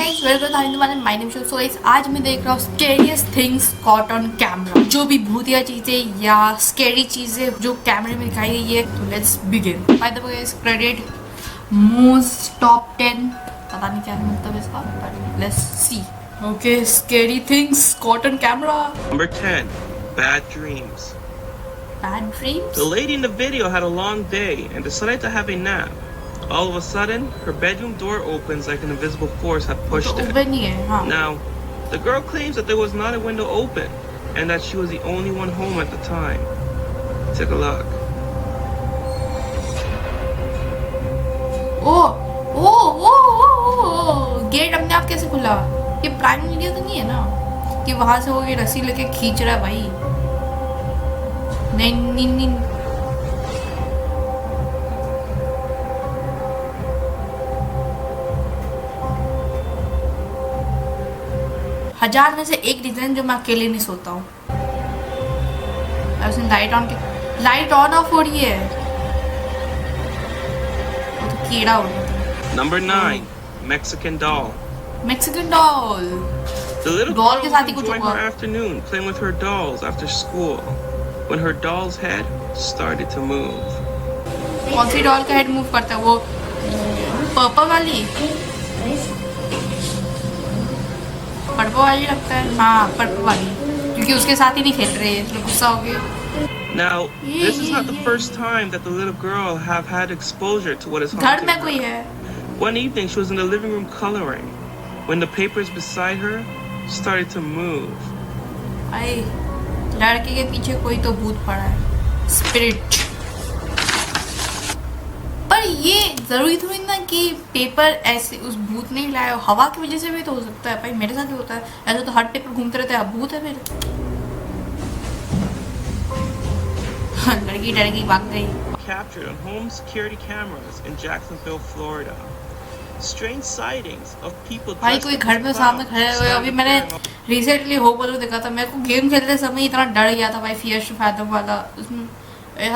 Guys, welcome to my name show. So guys, आज मैं देख रहा हूँ scariest things caught on camera. जो भी भूतिया चीजें या स्कैरी चीजें जो कैमरे में दिखाई गई है। तो let's begin. By the way guys, credit most top 10, पता नहीं क्या है मतलब इसका, but let's see. Okay, scary things caught on camera. Number 10. Bad dreams. Bad dreams? The lady in the video had a long day and decided to have a nap. All of a sudden, her bedroom door opens like an invisible force had pushed it. Now, the girl claims that there was not a window open and that she was the only one home at the time. Take a look. Gate अपने आप कैसे खुला? ये prime media तो नहीं है ना कि वहां से वो ये रस्सी लेके खींच रहा है भाई? नहीं। हजार में से एक रीजन जो मैं अकेले नहीं सोता हूँ। लाइट ऑन ऑफ हो रही है, वो तो कीड़ा हो रहा था। Number 9. Mexican doll. Mexican doll. The little doll girl के was साथ ही कुछ enjoying हुआ। her afternoon playing with her dolls after school when her doll's head started to move. कौन सी डॉल का हेड मूव करता है? वो पर्पल वाली? पर्पल वाली लगता है। हाँ, पर्पल वाली, क्योंकि उसके साथ ही नहीं खेल रहे हैं, इसलिए गुस्सा हो गए। Now, this is not the first time that the little girl have had exposure to what is haunting घर में कोई है? One evening, she was in the living room coloring when the papers beside her started to move. अरे, लड़के के पीछे कोई तो भूत पड़ा है, स्पिरिट। पर ये जरूरी थोड़ी ना कि पेपर ऐसे उस भूत ने लाया, हवा की वजह से भी तो हो सकता है भाई। मेरे साथ भी होता है ऐसा, तो हर पेपर घूमते रहते हैं, अब भूत है फिर। लड़की डर गई, भाग गई। Captured on home security cameras in Jacksonville, Florida. Strange sightings of people. भाई कोई घर में सामने खड़े हुए। अभी मैंने रिसेंटली होपल देखा था, मेरे को गेम खेलते समय इतना डर गया था भाई, फियर टू फैथम वाला। उसमें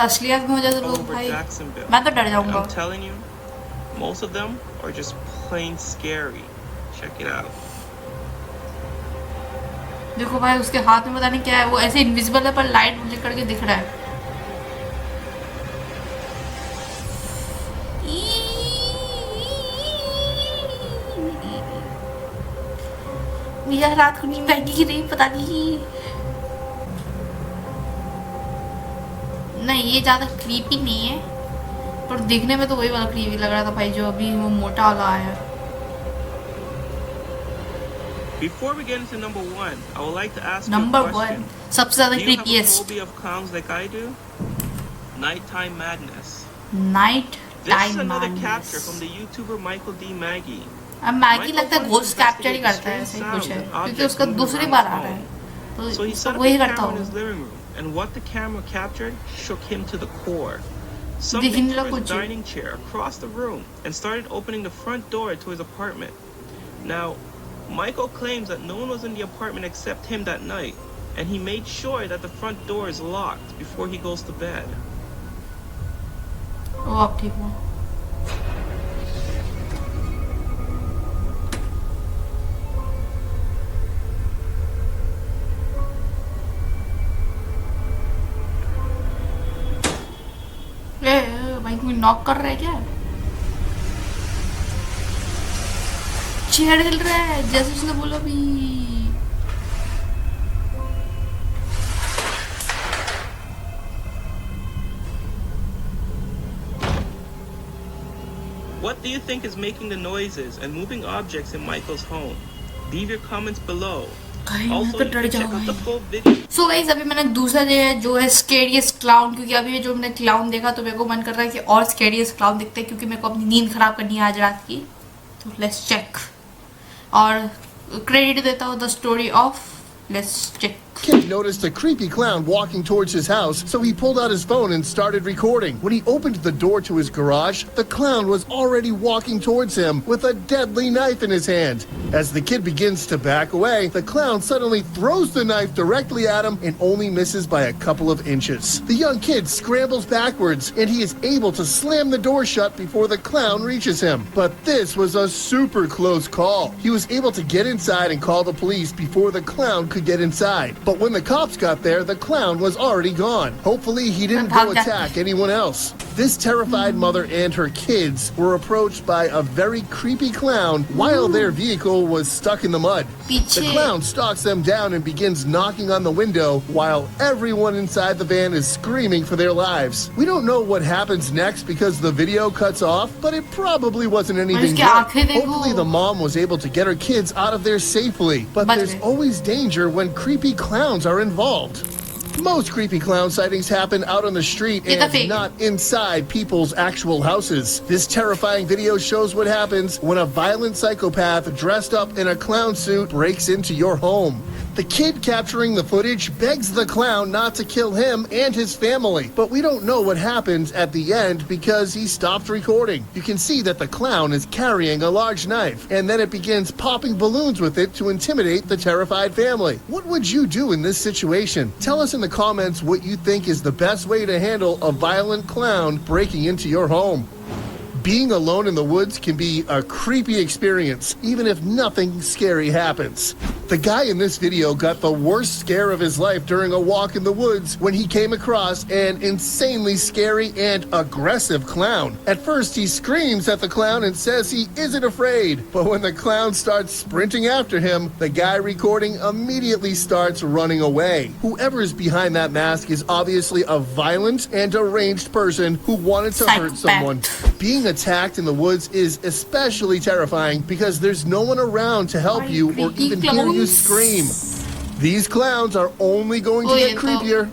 असलियत में हो जाए तो लोग भाई, मैं तो डर जाऊंगा। I'm telling you, most of them are just plain scary. Check it out. देखो भाई, उसके हाथ में पता नहीं क्या है, वो ऐसे इनविजिबल है पर लाइट ब्लिंक करके दिख रहा है। मेरा रात को नींद आएगी कि नहीं पता नहीं। नहीं, ये ज्यादा क्रीपी नहीं है, पर दिखने में तो वही वाला क्रीपी लग रहा था भाई, जो अभी वो मोटा वाला आया। Before we get into number 1, I would like to ask number you a question. 1 सबसे ज्यादा Do you have a creepiest। phobia of clowns like I do? Nighttime madness. Night This is time another madness. capture from the YouTuber Michael D. Maggie. अब Maggi लगता है ghost capture ही करता है, ऐसे ही कुछ है, क्योंकि उसका दूसरी बार आ रहा है तो So he set up वही a करता camera in हूँ। his living room, and what the camera captured shook him to the core. दिखने Something लगा threw his कुछ। dining chair across the room and started opening the front door to his apartment. Now, Michael claims that no one was in the apartment except him that night, and he made sure that the front door is locked before he goes to bed. ओ अब ठीक है। भाई कोई knock कर रहा है क्या? Chair हिल रहा है जैसे उसने बोला भी। What do you think is making the noises and moving objects in Michael's home? Leave your comments below. Also, you can check out the full video. So guys, अभी मैंने दूसरा जो है स्कैरियस्ट क्लाउन, क्योंकि अभी जो मैंने क्लाउन देखा तो मेरे को मन कर रहा है कि और स्कैरियस्ट क्लाउन देखते हैं, क्योंकि मेरे को अपनी नींद खराब करनी है आज रात की। तो लेट्स चेक, और क्रेडिट देता हूँ the story of. Let's check. Kid noticed a creepy clown walking towards his house, so he pulled out his phone and started recording. When he opened the door to his garage, the clown was already walking towards him with a deadly knife in his hand. As the kid begins to back away, the clown suddenly throws the knife directly at him and only misses by a couple of inches. The young kid scrambles backwards, and he is able to slam the door shut before the clown reaches him. But this was a super close call. He was able to get inside and call the police before the clown could get inside. But when the cops got there, the clown was already gone. Hopefully, he didn't go attack anyone else. This terrified mother and her kids were approached by a very creepy clown while their vehicle was stuck in the mud. The clown stalks them down and begins knocking on the window while everyone inside the van is screaming for their lives. We don't know what happens next because the video cuts off, but it probably wasn't anything good. Hopefully the mom was able to get her kids out of there safely, but there's always danger when creepy clowns are involved. Most creepy clown sightings happen out on the street and not inside people's actual houses. This terrifying video shows what happens when a violent psychopath dressed up in a clown suit breaks into your home. The kid capturing the footage begs the clown not to kill him and his family, but we don't know what happens at the end because he stopped recording. You can see that the clown is carrying a large knife, and then it begins popping balloons with it to intimidate the terrified family. What would you do in this situation? Tell us in the comments what you think is the best way to handle a violent clown breaking into your home. Being alone in the woods can be a creepy experience, even if nothing scary happens. The guy in this video got the worst scare of his life during a walk in the woods when he came across an insanely scary and aggressive clown. At first, he screams at the clown and says he isn't afraid, but when the clown starts sprinting after him, the guy recording immediately starts running away. Whoever is behind that mask is obviously a violent and deranged person who wanted to hurt someone. Being attacked in the woods is especially terrifying because there's no one around to help you or even hear you scream. These clowns are only going to get creepier.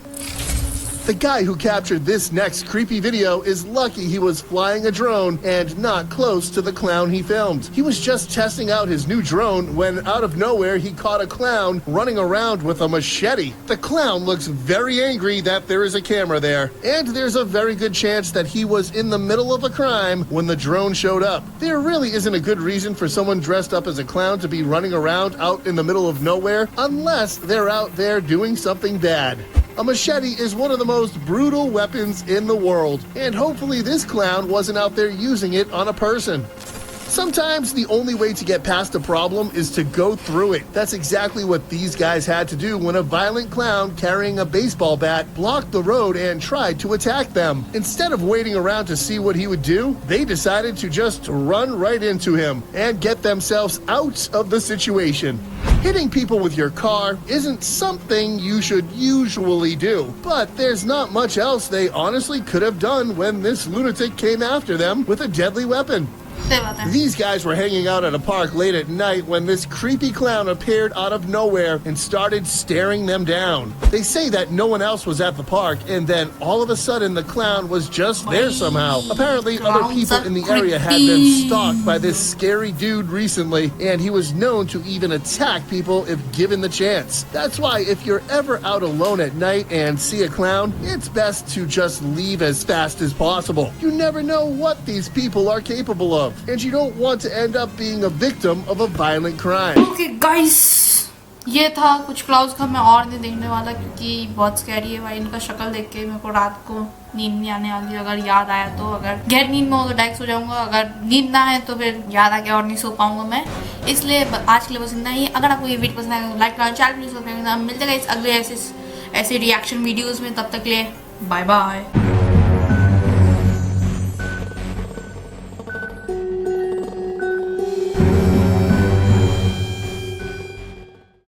The guy who captured this next creepy video is lucky he was flying a drone and not close to the clown he filmed. He was just testing out his new drone when out of nowhere he caught a clown running around with a machete. The clown looks very angry that there is a camera there, and there's a very good chance that he was in the middle of a crime when the drone showed up. There really isn't a good reason for someone dressed up as a clown to be running around out in the middle of nowhere unless they're out there doing something bad. A machete is one of the most brutal weapons in the world, and hopefully this clown wasn't out there using it on a person. Sometimes the only way to get past a problem is to go through it. That's exactly what these guys had to do when a violent clown carrying a baseball bat blocked the road and tried to attack them. Instead of waiting around to see what he would do, they decided to just run right into him and get themselves out of the situation. Hitting people with your car isn't something you should usually do, but there's not much else they honestly could have done when this lunatic came after them with a deadly weapon. These guys were hanging out at a park late at night when this creepy clown appeared out of nowhere and started staring them down. They say that no one else was at the park, and then all of a sudden the clown was just there somehow. Apparently other people in the area had been stalked by this scary dude recently, and he was known to even attack people if given the chance. That's why if you're ever out alone at night and see a clown, it's best to just leave as fast as possible. You never know what these people are capable of, and you don't want to end up being a victim of a violent crime. Okay guys, ये था कुछ clouds का मैं और नहीं देखने वाला क्योंकि बहुत स्कैरी है भाई। इनका शक्ल देख के मेरे को रात को नींद नहीं आने वाली। अगर याद आया तो, अगर गैर नींद में हो तो डायरेक्ट सो जाऊंगा, अगर नींद ना है तो फिर याद आ गया और नहीं सो पाऊंगा मैं। इसलिए आज के लिए बस इतना ही। अगर आपको ये वीडियो पसंद आएगा तो लाइक करना, चैनल प्लीज सब्सक्राइब करना। मिलते हैं इस अगले ऐसे रिएक्शन वीडियोस में। तब तक के लिए बाय बाय।